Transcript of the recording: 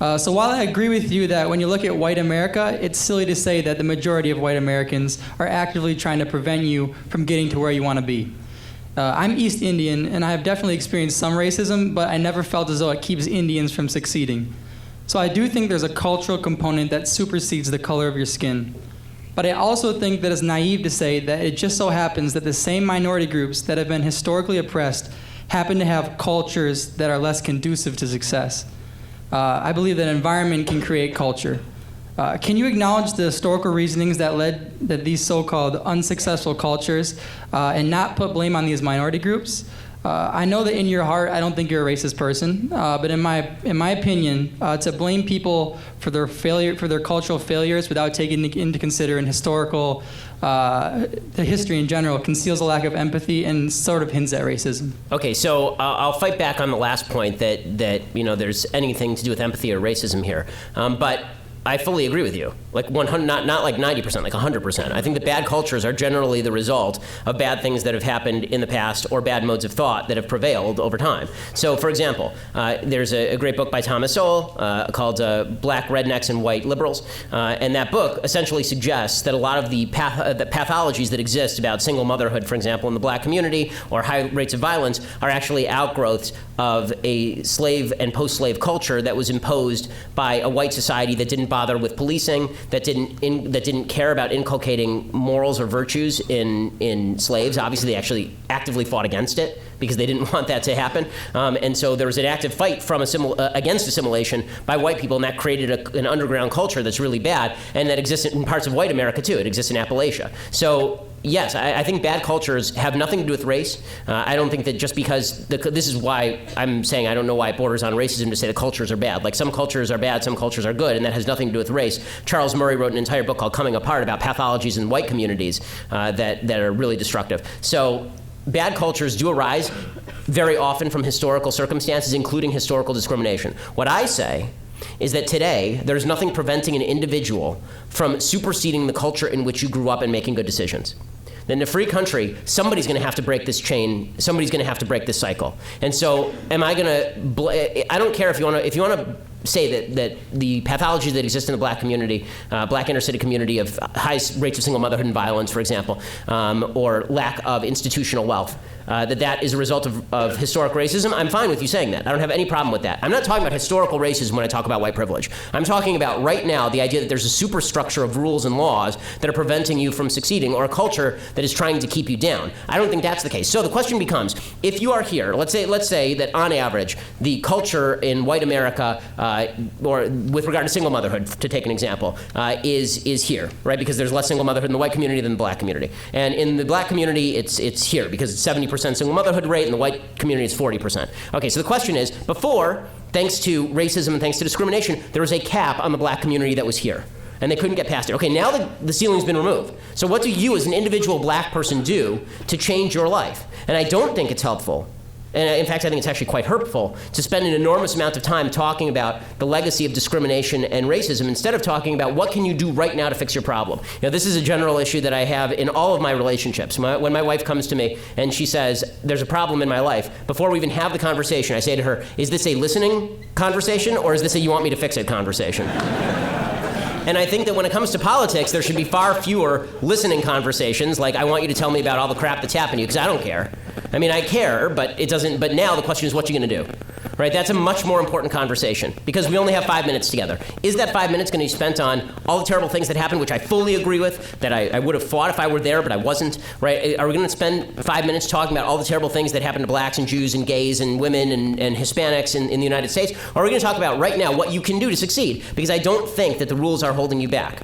So while I agree with you that when you look at white America, it's silly to say that the majority of white Americans are actively trying to prevent you from getting to where you want to be. I'm East Indian, and I have definitely experienced some racism, but I never felt as though it keeps Indians from succeeding. So I do think there's a cultural component that supersedes the color of your skin. But I also think that it's naive to say that it just so happens that the same minority groups that have been historically oppressed happen to have cultures that are less conducive to success. I believe that environment can create culture. Can you acknowledge the historical reasonings that led to these so-called unsuccessful cultures and not put blame on these minority groups? I know that in your heart, I don't think you're a racist person, but in my opinion, to blame people for their failure, for their cultural failures, without taking into consideration historical, the history in general, conceals a lack of empathy and sort of hints at racism. Okay, so I'll fight back on the last point that there's anything to do with empathy or racism here, but I fully agree with you. Like 100, not like 90%, like 100%. I think that bad cultures are generally the result of bad things that have happened in the past or bad modes of thought that have prevailed over time. So, for example, there's a great book by Thomas Sowell called Black Rednecks and White Liberals, and that book essentially suggests that a lot of the pathologies that exist about single motherhood, for example, in the black community, or high rates of violence, are actually outgrowths of a slave and post-slave culture that was imposed by a white society that didn't bother with policing, that didn't care about inculcating morals or virtues in slaves. Obviously, they actually actively fought against it because they didn't want that to happen. And so there was an active fight from against assimilation by white people, and that created an underground culture that's really bad, and that exists in parts of white America too. It exists in Appalachia. So yes, I think bad cultures have nothing to do with race. I don't think that just because, this is why I'm saying I don't know why it borders on racism to say the cultures are bad. Like, some cultures are bad, some cultures are good, and that has nothing to do with race. Charles Murray wrote an entire book called Coming Apart about pathologies in white communities that are really destructive. So bad cultures do arise very often from historical circumstances, including historical discrimination. What I say is that today, there's nothing preventing an individual from superseding the culture in which you grew up and making good decisions. Then in a free country, somebody's going to have to break this chain. Somebody's going to have to break this cycle. And so, am I going to? I don't care if you want to say that the pathologies that exist in the black community, black inner city community of high rates of single motherhood and violence, for example, or lack of institutional wealth, that is a result of historic racism. I'm fine with you saying that. I don't have any problem with that. I'm not talking about historical racism when I talk about white privilege. I'm talking about right now the idea that there's a superstructure of rules and laws that are preventing you from succeeding, or a culture that is trying to keep you down. I don't think that's the case. So the question becomes, if you are here, let's say that on average, the culture in white America, or with regard to single motherhood, to take an example, is here, right? Because there's less single motherhood in the white community than the black community. And in the black community, it's here because it's 70% single motherhood rate, and the white community is 40%. Okay, so the question is, before, thanks to racism and thanks to discrimination, there was a cap on the black community that was here, and they couldn't get past it. Okay, now the ceiling's been removed. So what do you as an individual black person do to change your life? And I don't think it's helpful, and in fact I think it's actually quite hurtful, to spend an enormous amount of time talking about the legacy of discrimination and racism instead of talking about what can you do right now to fix your problem. You know, this is a general issue that I have in all of my relationships. When my wife comes to me and she says, there's a problem in my life, before we even have the conversation, I say to her, is this a listening conversation, or is this a you want me to fix it conversation? And I think that when it comes to politics, there should be far fewer listening conversations, like I want you to tell me about all the crap that's happened to you, because I don't care. I mean, I care, but it doesn't. But now the question is, what you going to do? Right? That's a much more important conversation, because we only have 5 minutes together. Is that 5 minutes going to be spent on all the terrible things that happened, which I fully agree with, that I would have fought if I were there, but I wasn't? Right? Are we going to spend 5 minutes talking about all the terrible things that happened to blacks and Jews and gays and women and Hispanics in the United States? Or are we going to talk about right now what you can do to succeed? Because I don't think that the rules are holding you back.